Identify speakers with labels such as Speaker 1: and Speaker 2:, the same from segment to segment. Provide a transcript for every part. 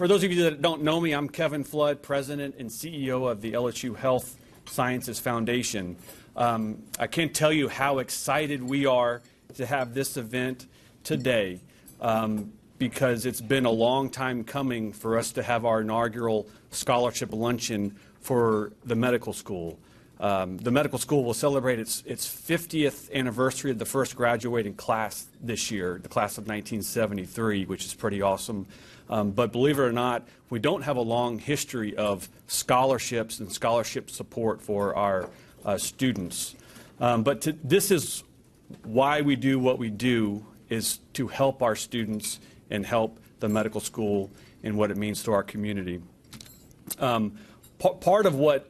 Speaker 1: For those of you that don't know me, I'm Kevin Flood, President and CEO of the LSU Health Sciences Foundation. I can't tell you how excited we are to have this event today because it's been a long time coming for us to have our inaugural scholarship luncheon for the medical school. The medical school will celebrate its 50th anniversary of the first graduating class this year, the class of 1973, which is pretty awesome. But believe it or not, we don't have a long history of scholarships and scholarship support for our students. This is why we do what we do, is to help our students and help the medical school and what it means to our community. Part of what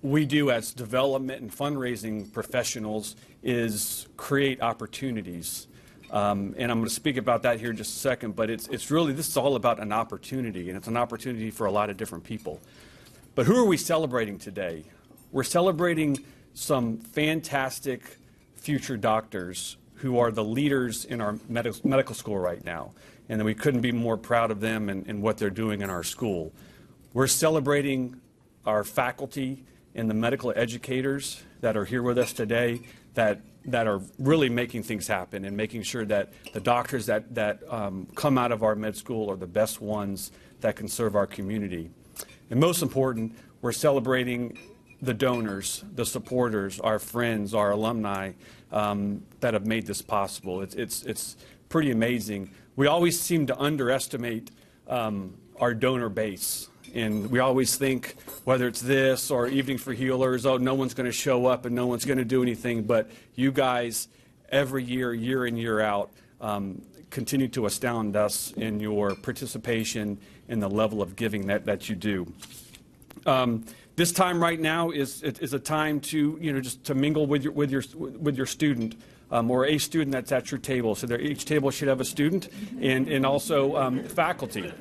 Speaker 1: we do as development and fundraising professionals is create opportunities. And I'm going to speak about that here in just a second, but it's really, this is all about an opportunity, and it's an opportunity for a lot of different people. But who are we celebrating today? We're celebrating some fantastic future doctors who are the leaders in our medical school right now, and we couldn't be more proud of them and what they're doing in our school. We're celebrating our faculty and the medical educators that are here with us today that are really making things happen and making sure that the doctors that come out of our med school are the best ones that can serve our community. And most important, we're celebrating the donors, the supporters, our friends, our alumni that have made this possible. It's pretty amazing. We always seem to underestimate our donor base. And we always think, whether it's this or Evening for Healers, oh, no one's going to show up and no one's going to do anything. But you guys, every year, year in, year out, continue to astound us in your participation in the level of giving that you do. This time right now is a time to, just to mingle with your student. Or a student that's at your table. So each table should have a student and also faculty.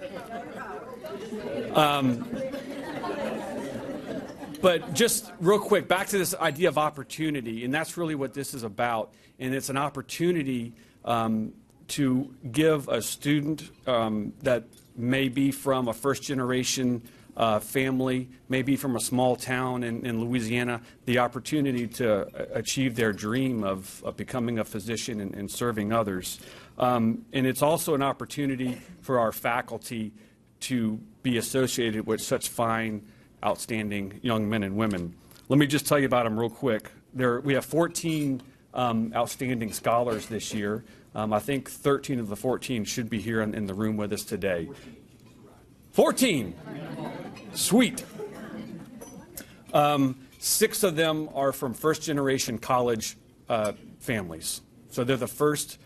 Speaker 1: But just real quick, back to this idea of opportunity, and that's really what this is about. And it's an opportunity to give a student that may be from a first-generation family, maybe from a small town in Louisiana, the opportunity to achieve their dream of becoming a physician and serving others. And it's also an opportunity for our faculty to be associated with such fine, outstanding young men and women. Let me just tell you about them real quick. We have 14 outstanding scholars this year. I think 13 of the 14 should be here in the room with us today. 14! Sweet. 6 of them are from first-generation college families. So they're the first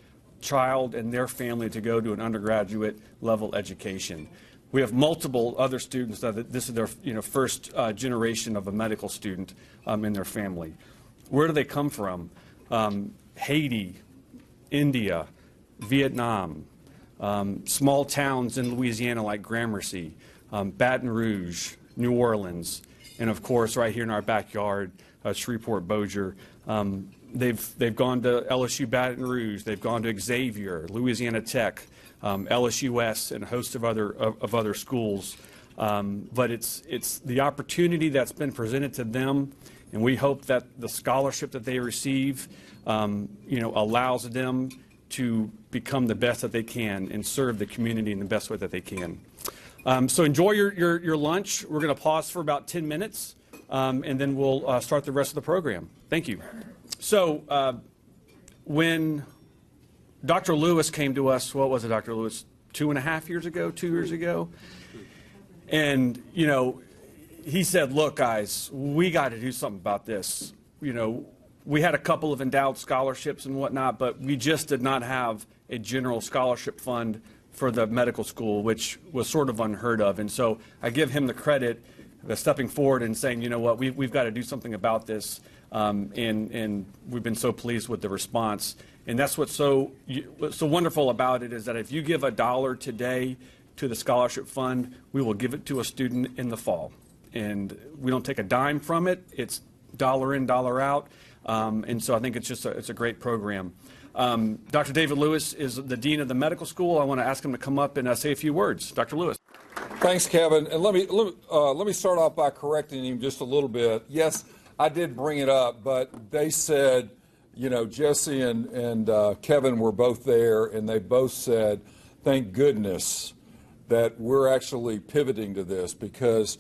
Speaker 1: child in their family to go to an undergraduate level education. We have multiple other students that this is their first generation of a medical student in their family. Where do they come from? Haiti, India, Vietnam, small towns in Louisiana like Gramercy, Baton Rouge, New Orleans, and of course right here in our backyard, Shreveport Bossier. They've gone to LSU Baton Rouge, they've gone to Xavier, Louisiana Tech, LSUS, and a host of other schools. But it's the opportunity that's been presented to them, and we hope that the scholarship that they receive, allows them to become the best that they can and serve the community in the best way that they can. So enjoy your lunch. We're going to pause for about 10 minutes, and then we'll start the rest of the program. Thank you. So when Dr. Lewis came to us, what was it, Dr. Lewis, 2.5 years ago, 2 years ago? And, he said, look, guys, we got to do something about this. We had a couple of endowed scholarships and whatnot, but we just did not have a general scholarship fund for the medical school, which was sort of unheard of. And so I give him the credit of stepping forward and saying, you know what, we've got to do something about this. And we've been so pleased with the response. And that's what's so wonderful about it, is that if you give $1 today to the scholarship fund, we will give it to a student in the fall. And we don't take a dime from it. It's dollar in, dollar out. And so I think it's a great program. Dr. David Lewis is the Dean of the Medical School. I want to ask him to come up and say a few words. Dr. Lewis.
Speaker 2: Thanks, Kevin. And let me start off by correcting him just a little bit. Yes, I did bring it up, but they said, you know, Jesse and Kevin were both there, and they both said, thank goodness that we're actually pivoting to this because,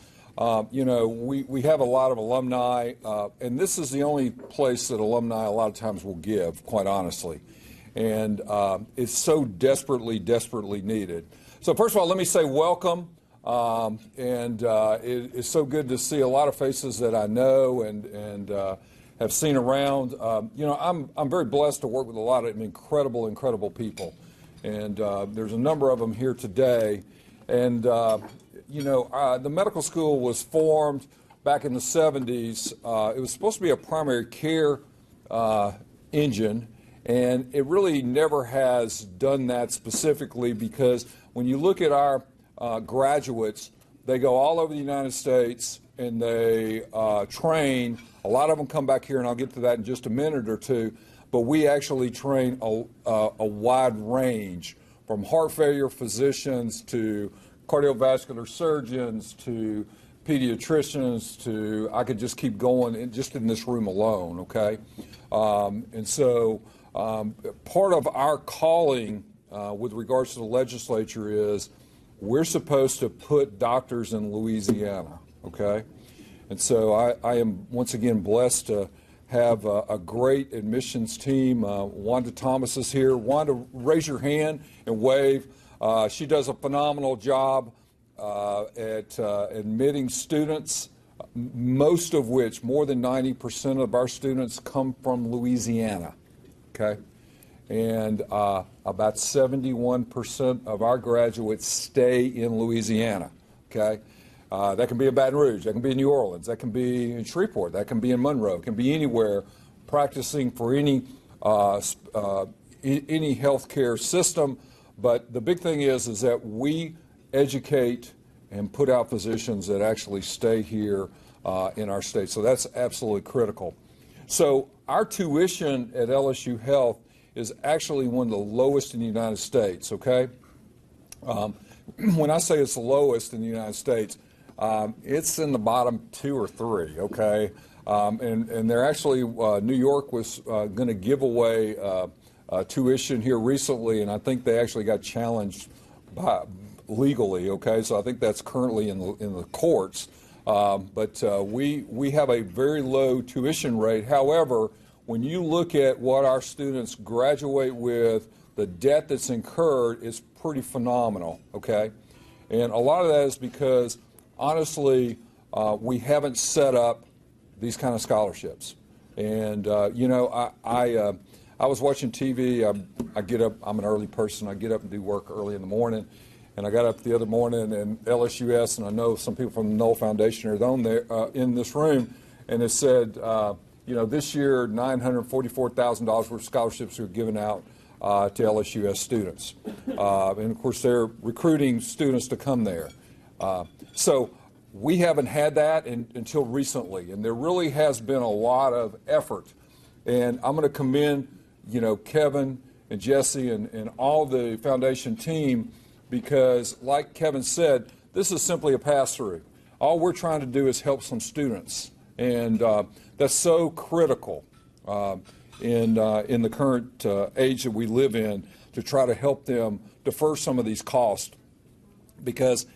Speaker 2: you know, we have a lot of alumni, and this is the only place that alumni a lot of times will give, quite honestly. And it's so desperately, desperately needed. So first of all, let me say welcome. It's so good to see a lot of faces that I know and have seen around. You know, I'm very blessed to work with a lot of incredible, incredible people. And there's a number of them here today. And, you know, the medical school was formed back in the 70s. It was supposed to be a primary care engine. And it really never has done that specifically because when you look at our graduates, they go all over the United States and they train. A lot of them come back here, and I'll get to that in just a minute or two. But we actually train a wide range from heart failure physicians to cardiovascular surgeons to pediatricians to, I could just keep going just in this room alone, okay? And so part of our calling with regards to the legislature is we're supposed to put doctors in Louisiana, okay? And so I am once again blessed to have a great admissions team. Wanda Thomas is here. Wanda, raise your hand and wave. She does a phenomenal job at admitting students, most of which, more than 90% of our students come from Louisiana, okay? And about 71% of our graduates stay in Louisiana, okay? That can be in Baton Rouge, that can be in New Orleans, that can be in Shreveport, that can be in Monroe, it can be anywhere practicing for any healthcare system. But the big thing is that we educate and put out physicians that actually stay here in our state. So that's absolutely critical. So our tuition at LSU Health is actually one of the lowest in the United States, okay? When I say it's the lowest in the United States, it's in the bottom 2 or 3, okay? And they're actually, New York was going to give away tuition here recently, and I think they actually got challenged legally, okay? So I think that's currently in the courts. But we have a very low tuition rate. However, when you look at what our students graduate with, the debt that's incurred is pretty phenomenal, okay? And a lot of that is because, honestly, we haven't set up these kind of scholarships. And, you know, I was watching TV. I get up. I'm an early person. I get up and do work early in the morning. And I got up the other morning, and LSUS, and I know some people from the Knoll Foundation are on there in this room, and it said, you know, this year $944,000 worth of scholarships are given out to LSUS students. And, of course, they're recruiting students to come there. So we haven't had that until recently, and there really has been a lot of effort. And I'm going to commend, you know, Kevin and Jesse and all the foundation team because, like Kevin said, this is simply a pass-through. All we're trying to do is help some students, and that's so critical in the current age that we live in to try to help them defer some of these costs because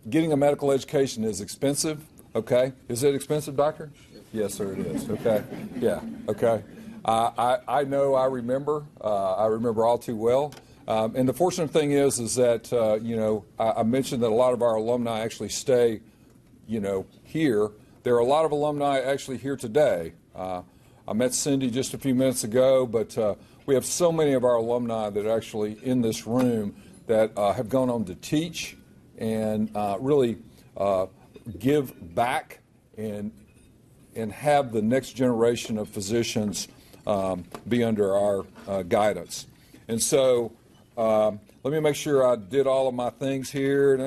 Speaker 2: getting a medical education is expensive, okay? Is it expensive, doctor? Yes, sir, it is, okay? Yeah, okay. I know, I remember all too well. And the fortunate thing is that, you know, I mentioned that a lot of our alumni actually stay, you know, here. There are a lot of alumni actually here today. I met Cindy just a few minutes ago, but we have so many of our alumni that are actually in this room that have gone on to teach and really give back and have the next generation of physicians be under our guidance. And so let me make sure I did all of my things here.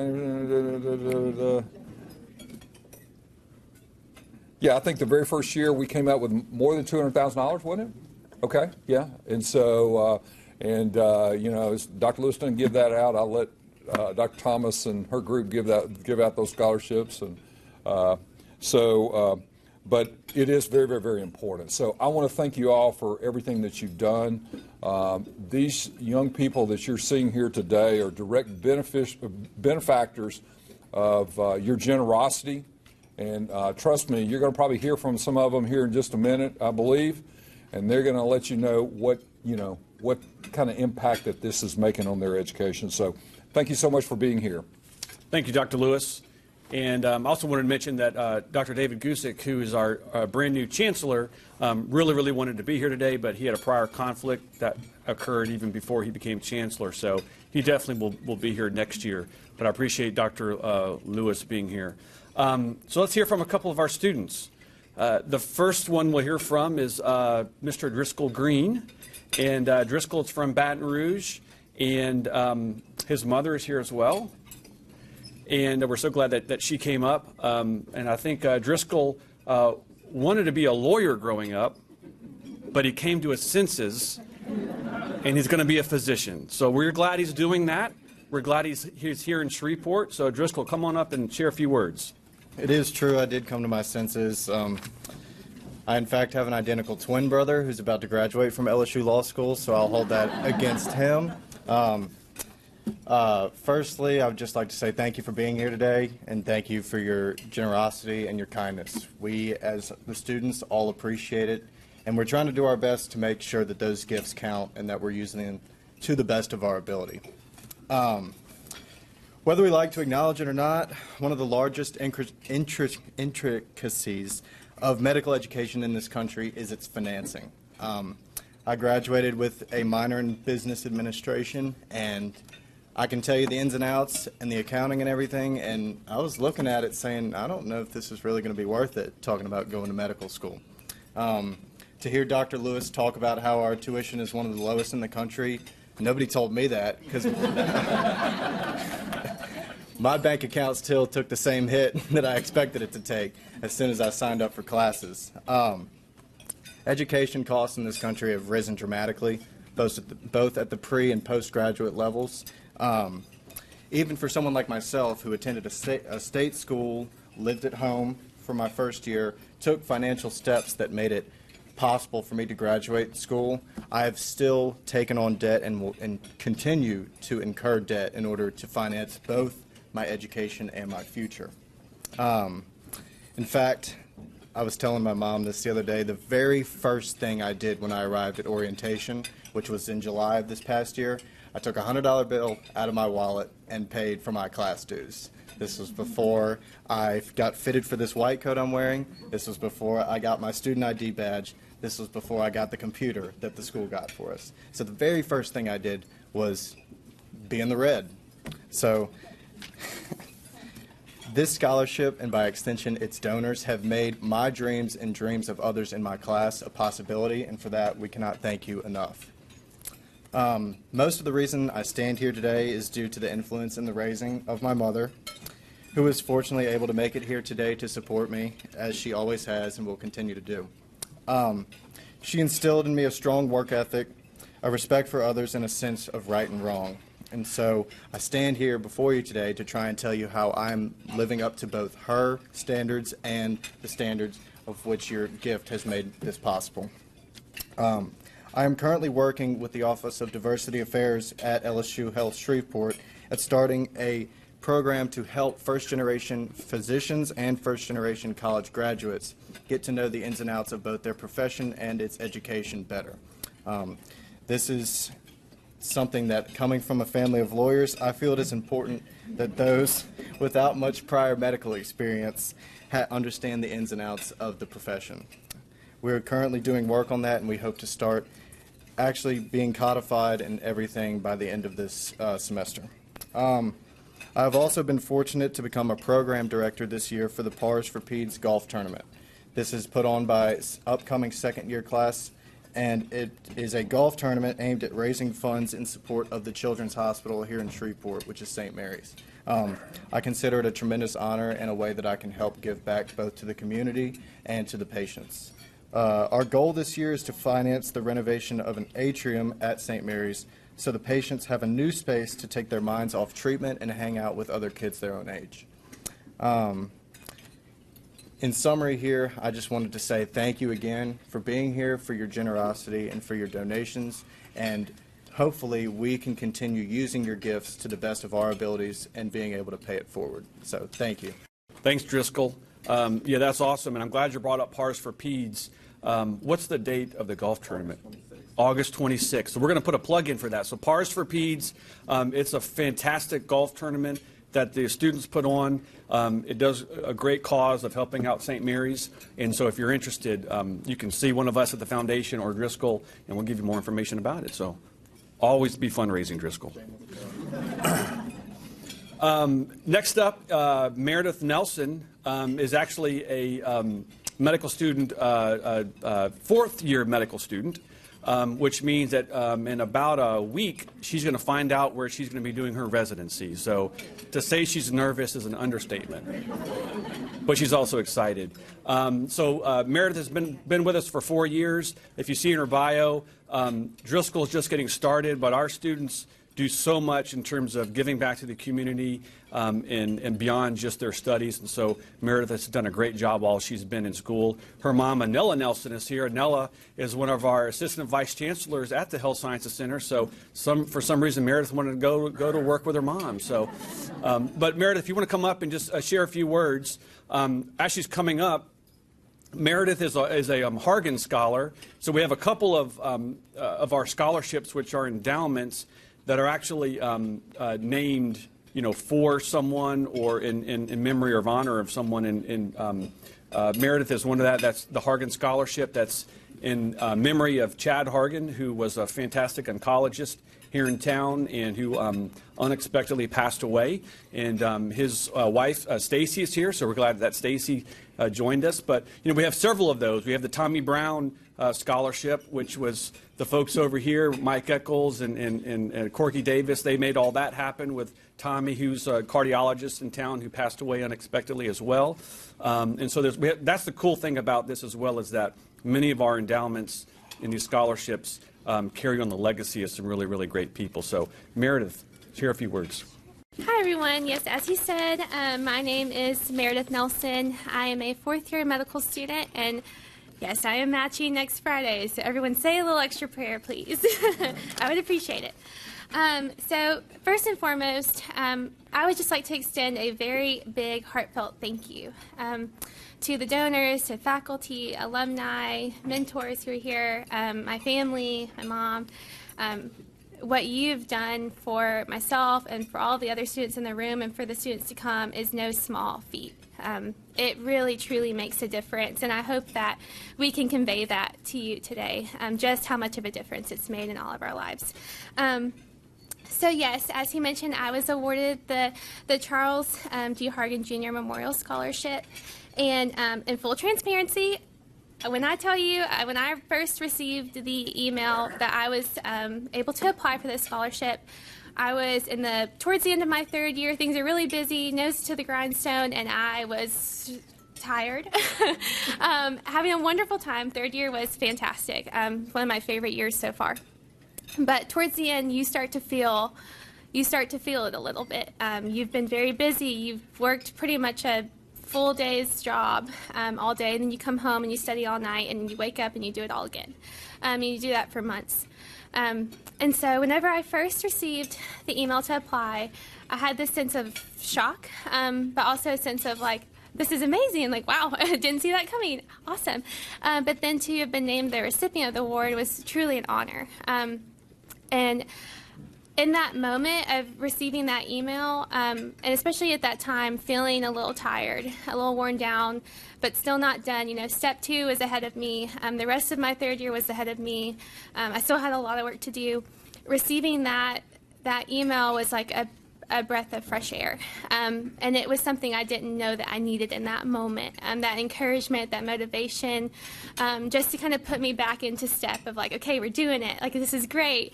Speaker 2: Yeah, I think the very first year we came out with more than $200,000, wasn't it? Okay, yeah. And so, you know, as Dr. Lewis didn't give that out, I'll let Dr. Thomas and her group give out those scholarships, and but it is very, very, very important. So I want to thank you all for everything that you've done. These young people that you're seeing here today are direct benefactors of your generosity. And trust me, you're going to probably hear from some of them here in just a minute, I believe. And they're going to let you know what kind of impact that this is making on their education. So thank you so much for being here.
Speaker 1: Thank you, Dr. Lewis. And I also wanted to mention that Dr. David Gusick, who is our brand new chancellor, really wanted to be here today, but he had a prior conflict that occurred even before he became chancellor. So he definitely will be here next year. But I appreciate Dr. Lewis being here. So let's hear from a couple of our students. The first one we'll hear from is Mr. Driscoll Green. And Driscoll is from Baton Rouge, and his mother is here as well. And we're so glad that she came up. And I think Driscoll wanted to be a lawyer growing up, but he came to his senses, and he's going to be a physician. So we're glad he's doing that. We're glad he's here in Shreveport. So Driscoll, come on up and share a few words.
Speaker 3: It is true. I did come to my senses. I, in fact, have an identical twin brother who's about to graduate from LSU Law School, so I'll hold that against him. Firstly, I would just like to say thank you for being here today, and thank you for your generosity and your kindness. We, as the students, all appreciate it, and we're trying to do our best to make sure that those gifts count and that we're using them to the best of our ability. Whether we like to acknowledge it or not, one of the largest intricacies of medical education in this country is its financing. I graduated with a minor in business administration, and I can tell you the ins and outs and the accounting and everything, and I was looking at it saying, I don't know if this is really going to be worth it, talking about going to medical school. To hear Dr. Lewis talk about how our tuition is one of the lowest in the country, nobody told me that, because my bank account still took the same hit that I expected it to take as soon as I signed up for classes. Education costs in this country have risen dramatically, both at the pre- and postgraduate levels. Even for someone like myself who attended a state school, lived at home for my first year, took financial steps that made it possible for me to graduate school, I have still taken on debt and will continue to incur debt in order to finance both my education and my future. In fact, I was telling my mom this the other day, the very first thing I did when I arrived at orientation, which was in July of this past year, I took a $100 bill out of my wallet and paid for my class dues. This was before I got fitted for this white coat I'm wearing. This was before I got my student ID badge. This was before I got the computer that the school got for us. So the very first thing I did was be in the red. So this scholarship, and by extension its donors, have made my dreams and dreams of others in my class a possibility, and for that we cannot thank you enough. Most of the reason I stand here today is due to the influence and the raising of my mother, who is fortunately able to make it here today to support me, as she always has and will continue to do. She instilled in me a strong work ethic, a respect for others, and a sense of right and wrong. And so I stand here before you today to try and tell you how I'm living up to both her standards and the standards of which your gift has made this possible. I am currently working with the Office of Diversity Affairs at LSU Health Shreveport at starting a program to help first-generation physicians and first-generation college graduates get to know the ins and outs of both their profession and its education better. This is something that, coming from a family of lawyers, I feel it is important that those without much prior medical experience understand the ins and outs of the profession. We're currently doing work on that, and we hope to start actually being codified and everything by the end of this semester. I've also been fortunate to become a program director this year for the Pars for Peds golf tournament. This is put on by upcoming second-year class, and it is a golf tournament aimed at raising funds in support of the Children's Hospital here in Shreveport, which is St. Mary's. I consider it a tremendous honor and a way that I can help give back both to the community and to the patients. Our goal this year is to finance the renovation of an atrium at St. Mary's so the patients have a new space to take their minds off treatment and hang out with other kids their own age. In summary here, I just wanted to say thank you again for being here, for your generosity, and for your donations, and hopefully we can continue using your gifts to the best of our abilities and being able to pay it forward. So thank you.
Speaker 1: Thanks, Driscoll. Yeah, that's awesome, and I'm glad you brought up Pars for Peds. What's the date of the golf tournament? August 26th. So we're going to put a plug in for that. So Pars for Peds, it's a fantastic golf tournament that the students put on. It does a great cause of helping out St. Mary's. And so if you're interested, you can see one of us at the foundation or Driscoll, and we'll give you more information about it. So always be fundraising, Driscoll. Next up, Meredith Nelson is actually a medical student, fourth-year medical student, which means that in about a week, she's going to find out where she's going to be doing her residency. So to say she's nervous is an understatement, but she's also excited. Meredith has been with us for 4 years. If you see in her bio, Driscoll's just getting started, but our students do so much in terms of giving back to the community and beyond just their studies. And so Meredith has done a great job while she's been in school. Her mom, Anella Nelson, is here. Anella is one of our assistant vice chancellors at the Health Sciences Center. So for some reason, Meredith wanted to go to work with her mom. So, but Meredith, if you want to come up and just share a few words. As she's coming up, Meredith is a Hargan Scholar. So we have a couple of our scholarships, which are endowments, that are actually named, for someone or in memory or honor of someone. Meredith is one of that. That's the Hargan Scholarship. That's in memory of Chad Hargan, who was a fantastic oncologist here in town and who unexpectedly passed away. And his wife, Stacy, is here, so we're glad that Stacy joined us. But, we have several of those. We have the Tommy Brown Scholarship, which was the folks over here, Mike Eccles and Corky Davis. They made all that happen with Tommy, who's a cardiologist in town who passed away unexpectedly as well. And so that's the cool thing about this as well, is that many of our endowments in these scholarships carry on the legacy of some really, really great people. So Meredith, share a few words.
Speaker 4: Hi, everyone. Yes, as he said, my name is Meredith Nelson. I am a fourth-year medical student, and yes, I am matching next Friday, so everyone say a little extra prayer, please. I would appreciate it. So first and foremost, I would just like to extend a very big, heartfelt thank you to the donors, to faculty, alumni, mentors who are here, my family, my mom. What you've done for myself and for all the other students in the room and for the students to come is no small feat. It really, truly makes a difference, and I hope that we can convey that to you today, just how much of a difference it's made in all of our lives. So yes, as he mentioned, I was awarded the Charles D. Hargan Jr. Memorial Scholarship, and in full transparency, when I tell you, when I first received the email that I was able to apply for this scholarship, I was towards the end of my third year. Things are really busy, nose to the grindstone, and I was tired. Having a wonderful time. Third year was fantastic. One of my favorite years so far. But towards the end, you start to feel it a little bit. You've been very busy. You've worked pretty much a full day's job all day, and then you come home and you study all night, and you wake up and you do it all again. And you do that for months. And so whenever I first received the email to apply, I had this sense of shock, but also a sense of this is amazing, wow, I didn't see that coming, awesome. But then to have been named the recipient of the award was truly an honor. And in that moment of receiving that email, and especially at that time, feeling a little tired, a little worn down, but still not done. Step 2 is ahead of me. The rest of my third year was ahead of me. I still had a lot of work to do. Receiving that email was like a breath of fresh air. And it was something I didn't know that I needed in that moment. That encouragement, that motivation, just to kind of put me back into step of okay, we're doing it. This is great.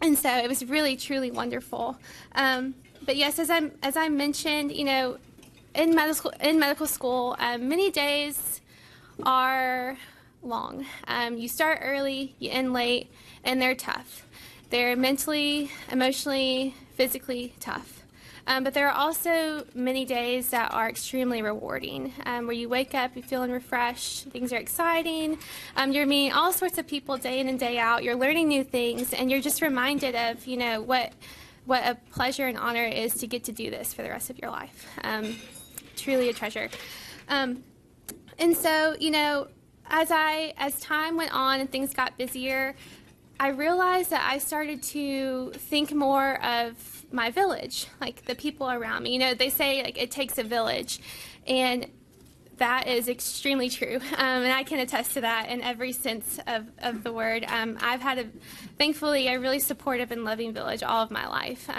Speaker 4: And so it was really, truly wonderful. But yes, as I mentioned, in medical school, many days are long. You start early, you end late, and they're tough. They're mentally, emotionally, physically tough. But there are also many days that are extremely rewarding, where you wake up, you're feeling refreshed, things are exciting, you're meeting all sorts of people day in and day out, you're learning new things, and you're just reminded of, what a pleasure and honor it is to get to do this for the rest of your life. Truly a treasure. And so, as time went on and things got busier, I realized that I started to think more of my village, like the people around me. They say it takes a village, and that is extremely true, and I can attest to that in every sense of the word. I've had, thankfully, a really supportive and loving village all of my life.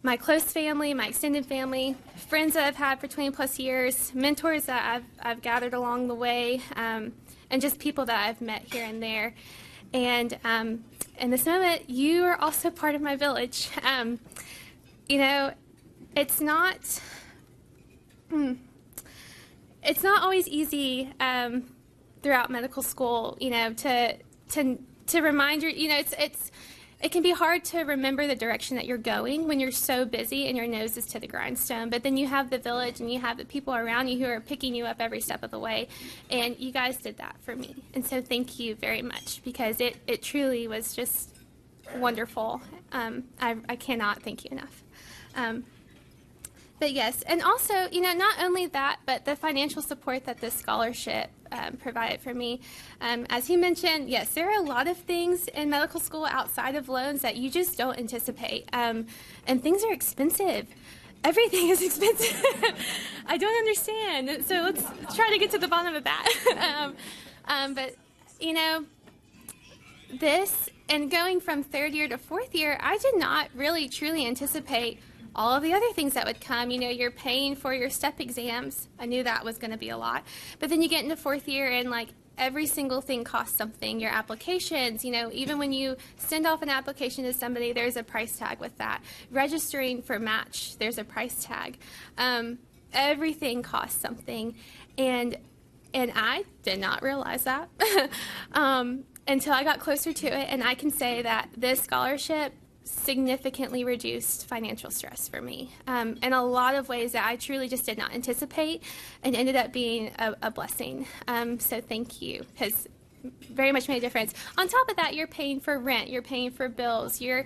Speaker 4: My close family, my extended family, friends that I've had for 20-plus years, mentors that I've gathered along the way, and just people that I've met here and there. And in this moment, you are also part of my village. It's not always easy throughout medical school, to remind you, it can be hard to remember the direction that you're going when you're so busy and your nose is to the grindstone. But then you have the village and you have the people around you who are picking you up every step of the way. And you guys did that for me. And so thank you very much, because it truly was just wonderful. I cannot thank you enough. But yes, and also, not only that, but the financial support that this scholarship provided for me. As he mentioned, yes, there are a lot of things in medical school outside of loans that you just don't anticipate. And things are expensive. Everything is expensive. I don't understand. So let's try to get to the bottom of that. But, this, and going from third year to fourth year, I did not really truly anticipate all of the other things that would come. You're paying for your step exams. I knew that was going to be a lot. But then you get into fourth year and every single thing costs something. Your applications, even when you send off an application to somebody, there's a price tag with that. Registering for match, there's a price tag. Everything costs something. And I did not realize that until I got closer to it. And I can say that this scholarship significantly reduced financial stress for me in a lot of ways that I truly just did not anticipate, and ended up being a blessing. So thank you, because very much made a difference. On top of that, you're paying for rent, you're paying for bills, you're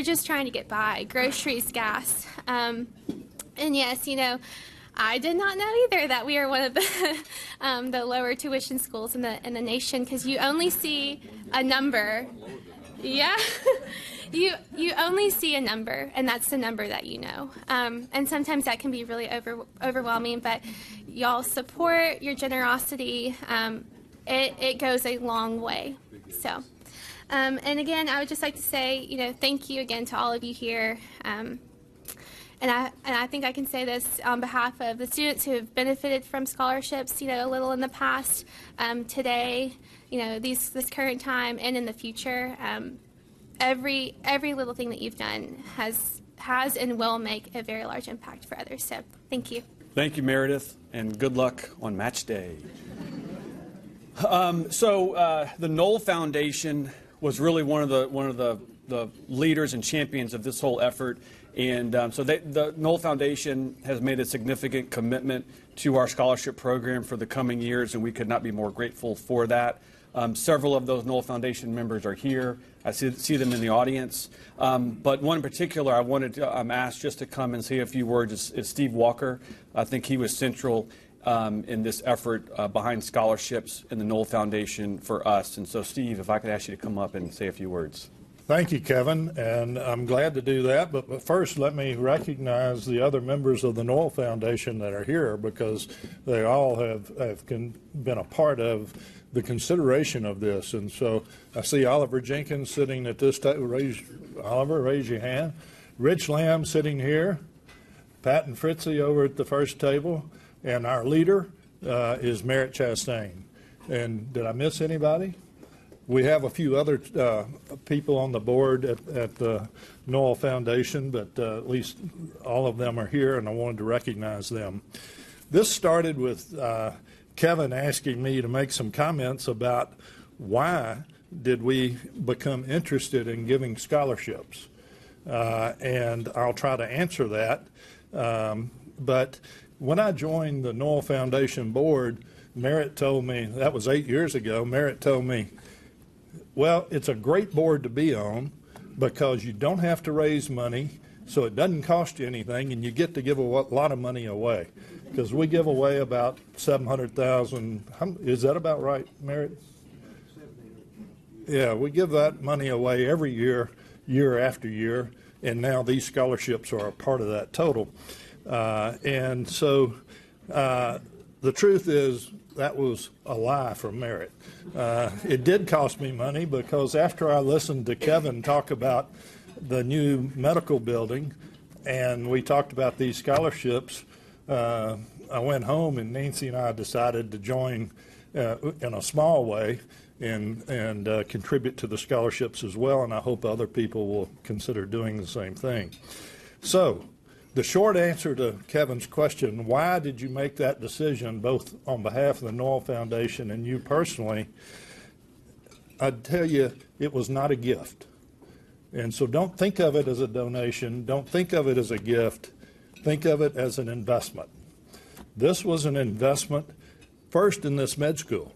Speaker 4: just trying to get by, groceries, gas. And yes, I did not know either that we are one of the lower tuition schools in the nation, because you only see a number. Yeah. You only see a number, and that's the number that you know. And sometimes that can be really overwhelming, but y'all's support, your generosity, it goes a long way. So, and again, I would just like to say, thank you again to all of you here. And I think I can say this on behalf of the students who have benefited from scholarships, a little in the past, today, this current time, and in the future. Every little thing that you've done has and will make a very large impact for others. So thank you.
Speaker 1: Thank you, Meredith, and good luck on match day. The Knoll Foundation was really one of the leaders and champions of this whole effort. And the Knoll Foundation has made a significant commitment to our scholarship program for the coming years, and we could not be more grateful for that. Several of those Knoll Foundation members are here. I see them in the audience. But one in particular I wanted to ask just to come and say a few words is Steve Walker. I think he was central in this effort behind scholarships in the Knoll Foundation for us. And so, Steve, if I could ask you to come up and say a few words.
Speaker 5: Thank you, Kevin, and I'm glad to do that. But first, let me recognize the other members of the Knoll Foundation that are here, because they all have been a part of the consideration of this. And so I see Oliver Jenkins sitting at this table. Oliver, raise your hand. Rich Lamb sitting here. Pat and Fritzy over at the first table. And our leader is Merritt Chastain. And did I miss anybody? We have a few other people on the board at the Knoll Foundation, but at least all of them are here, and I wanted to recognize them. This started with Kevin asking me to make some comments about why did we become interested in giving scholarships? And I'll try to answer that. But when I joined the Noel Foundation board, Merritt told me, that was 8 years ago, Merritt told me, well, it's a great board to be on because you don't have to raise money, so it doesn't cost you anything, and you get to give a lot of money away. Because we give away about $700,000. Is that about right, Merritt? Yeah, we give that money away every year, year after year, and now these scholarships are a part of that total. And so the truth is that was a lie from Merritt. It did cost me money because after I listened to Kevin talk about the new medical building and we talked about these scholarships, I went home and Nancy and I decided to join in a small way and contribute to the scholarships as well, and I hope other people will consider doing the same thing. So the short answer to Kevin's question, why did you make that decision both on behalf of the Noel Foundation and you personally, I'd tell you it was not a gift. And so don't think of it as a donation, don't think of it as a gift, think of it as an investment. This was an investment first in this med school.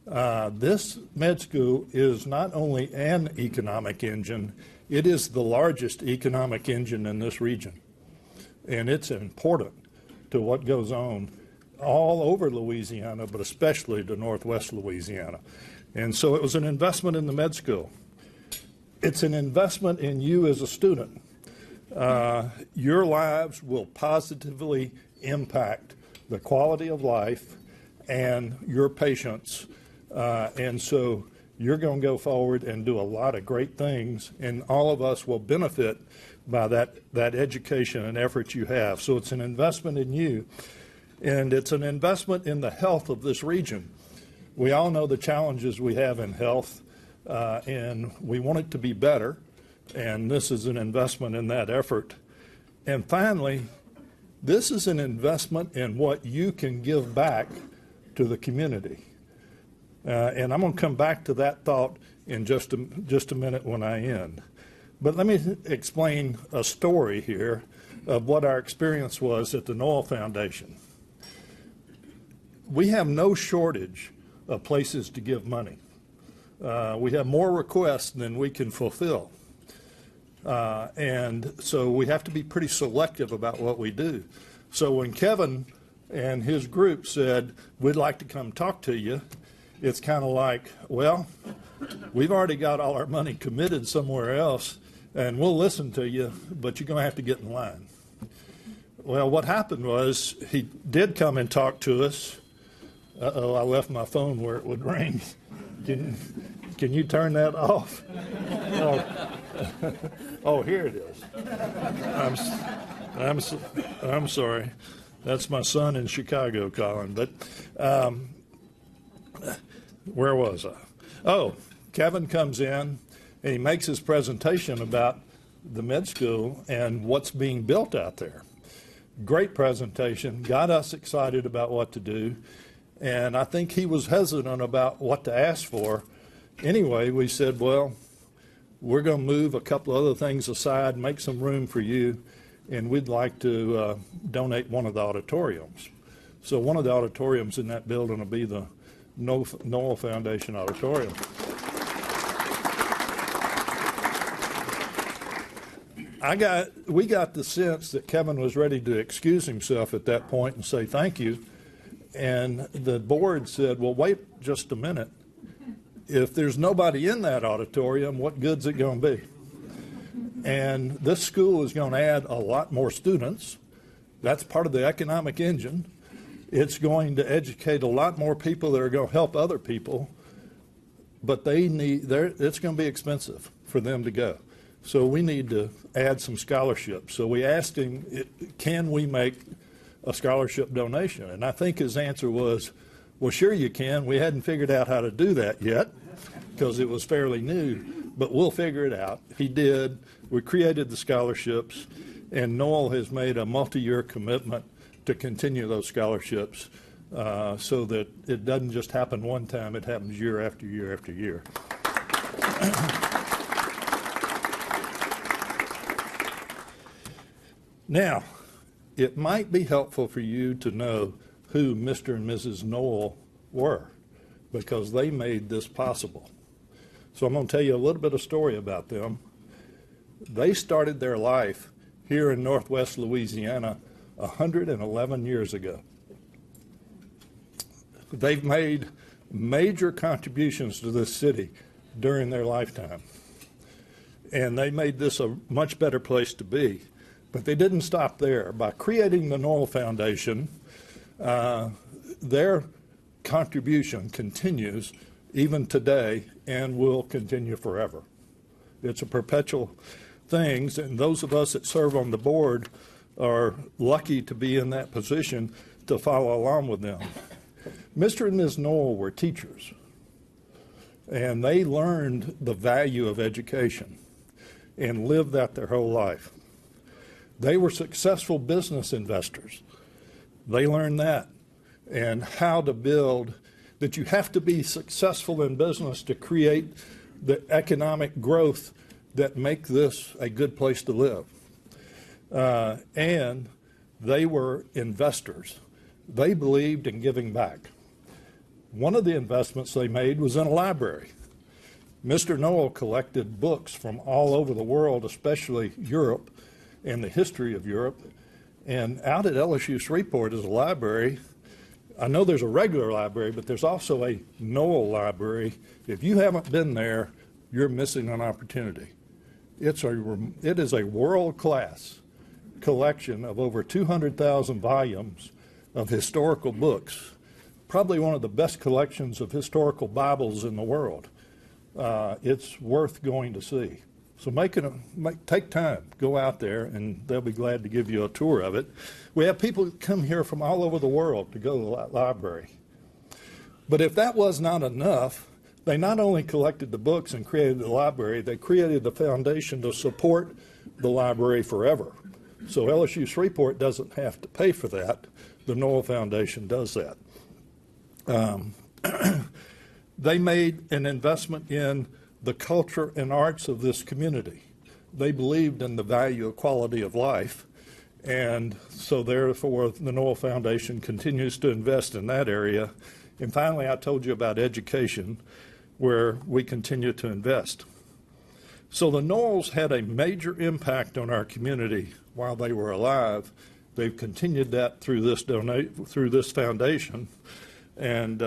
Speaker 5: This med school is not only an economic engine, it is the largest economic engine in this region. And it's important to what goes on all over Louisiana, but especially to Northwest Louisiana. And so it was an investment in the med school. It's an investment in you as a student. Your lives will positively impact the quality of life and your patients. And so you're going to go forward and do a lot of great things, and all of us will benefit by that education and effort you have. So it's an investment in you, and it's an investment in the health of this region. We all know the challenges we have in health, and we want it to be better, and this is an investment in that effort. And finally, this is an investment in what you can give back to the community. And I'm going to come back to that thought in just a minute when I end. But let me explain a story here of what our experience was at the Noel Foundation. We have no shortage of places to give money. We have more requests than we can fulfill. And so we have to be pretty selective about what we do. So when Kevin and his group said, we'd like to come talk to you, it's kind of like, well, we've already got all our money committed somewhere else, and we'll listen to you, but you're going to have to get in line. Well, what happened was he did come and talk to us. Uh-oh, I left my phone where it would ring. Can you turn that off? Oh, here it is. I'm sorry. That's my son in Chicago calling. But where was I? Oh, Kevin comes in and he makes his presentation about the med school and what's being built out there. Great presentation, got us excited about what to do, and I think he was hesitant about what to ask for. Anyway, we said, well, we're going to move a couple of other things aside, make some room for you, and we'd like to donate one of the auditoriums. So one of the auditoriums in that building will be the Noel Foundation Auditorium. We got the sense that Kevin was ready to excuse himself at that point and say thank you. And the board said, well, wait just a minute. If there's nobody in that auditorium, what good's it going to be? And this school is going to add a lot more students. That's part of the economic engine. It's going to educate a lot more people that are going to help other people, but it's going to be expensive for them to go. So we need to add some scholarships. So we asked him, can we make a scholarship donation? And I think his answer was, well, sure you can. We hadn't figured out how to do that yet because it was fairly new, but we'll figure it out. He did. We created the scholarships, and Noel has made a multi-year commitment to continue those scholarships so that it doesn't just happen one time, it happens year after year after year. Now, it might be helpful for you to know who Mr. and Mrs. Knoll were, because they made this possible. So I'm going to tell you a little bit of story about them. They started their life here in Northwest Louisiana 111 years ago. They've made major contributions to this city during their lifetime. And they made this a much better place to be. But they didn't stop there. By creating the Knoll Foundation, their contribution continues even today and will continue forever. It's a perpetual thing, and those of us that serve on the board are lucky to be in that position to follow along with them. Mr. and Ms. Knoll were teachers, and they learned the value of education and lived that their whole life. They were successful business investors. They learned that and how to build, that you have to be successful in business to create the economic growth that make this a good place to live. And they were investors. They believed in giving back. One of the investments they made was in a library. Mr. Knoll collected books from all over the world, especially Europe, and the history of Europe. And out at LSU Shreveport is a library. I know there's a regular library, but there's also a Knoll library. If you haven't been there, you're missing an opportunity. It is a world-class collection of over 200,000 volumes of historical books, probably one of the best collections of historical Bibles in the world. It's worth going to see. So take time, go out there, and they'll be glad to give you a tour of it. We have people who come here from all over the world to go to the library. But if that was not enough, they not only collected the books and created the library, they created the foundation to support the library forever. So LSU Shreveport doesn't have to pay for that. The Knoll Foundation does that. They made an investment in the culture and arts of this community. They believed in the value of quality of life, and so therefore the Knoll Foundation continues to invest in that area. And finally, I told you about education, where we continue to invest. So the Knolls had a major impact on our community while they were alive. They've continued that through this foundation, and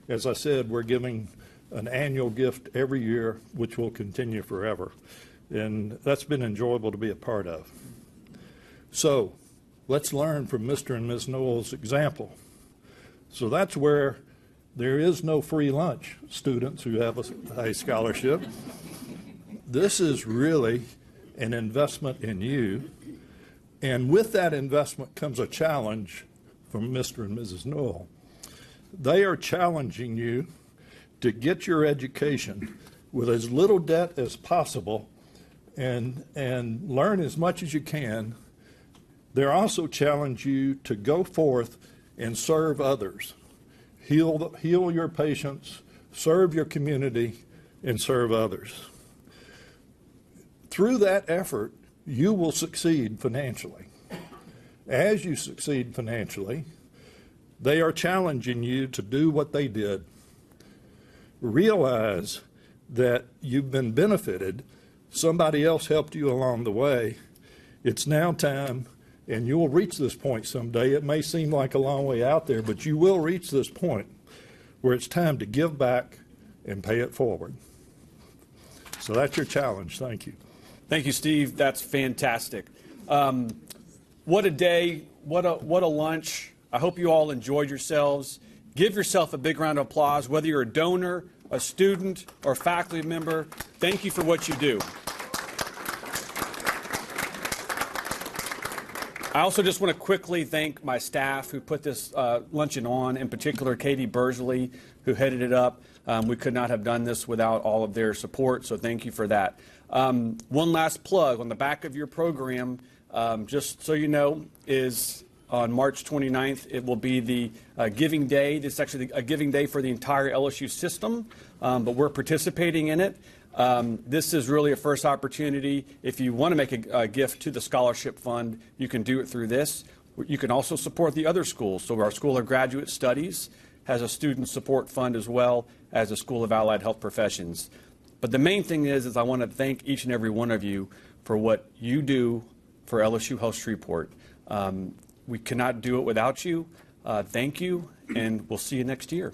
Speaker 5: as I said, we're giving an annual gift every year, which will continue forever. And that's been enjoyable to be a part of. So let's learn from Mr. and Ms. Knoll's example. So that's where there is no free lunch, students who have a scholarship. This is really an investment in you. And with that investment comes a challenge from Mr. and Mrs. Knoll. They are challenging you to get your education with as little debt as possible and learn as much as you can. They're also challenging you to go forth and serve others. Heal your patients, serve your community, and serve others. Through that effort, you will succeed financially. As you succeed financially, they are challenging you to do what they did. Realize that you've been benefited. Somebody else helped you along the way. It's now time, and you will reach this point someday. It may seem like a long way out there, but you will reach this point where it's time to give back and pay it forward. So that's your challenge. Thank you.
Speaker 1: Thank you, Steve. That's fantastic. What a day. What a lunch. I hope you all enjoyed yourselves. Give yourself a big round of applause, whether you're a donor, a student, or a faculty member. Thank you for what you do. I also just want to quickly thank my staff who put this luncheon on, in particular Katie Bursley, who headed it up. We could not have done this without all of their support, so thank you for that. One last plug on the back of your program, just so you know, is on March 29th. It will be the Giving Day. This is actually a Giving Day for the entire LSU system, but we're participating in it. This is really a first opportunity. If you want to make a gift to the scholarship fund, you can do it through this. You can also support the other schools. So our School of Graduate Studies has a student support fund as well as the School of Allied Health Professions. But the main thing is I want to thank each and every one of you for what you do for LSU Health Shreveport. We cannot do it without you. Thank you, and we'll see you next year.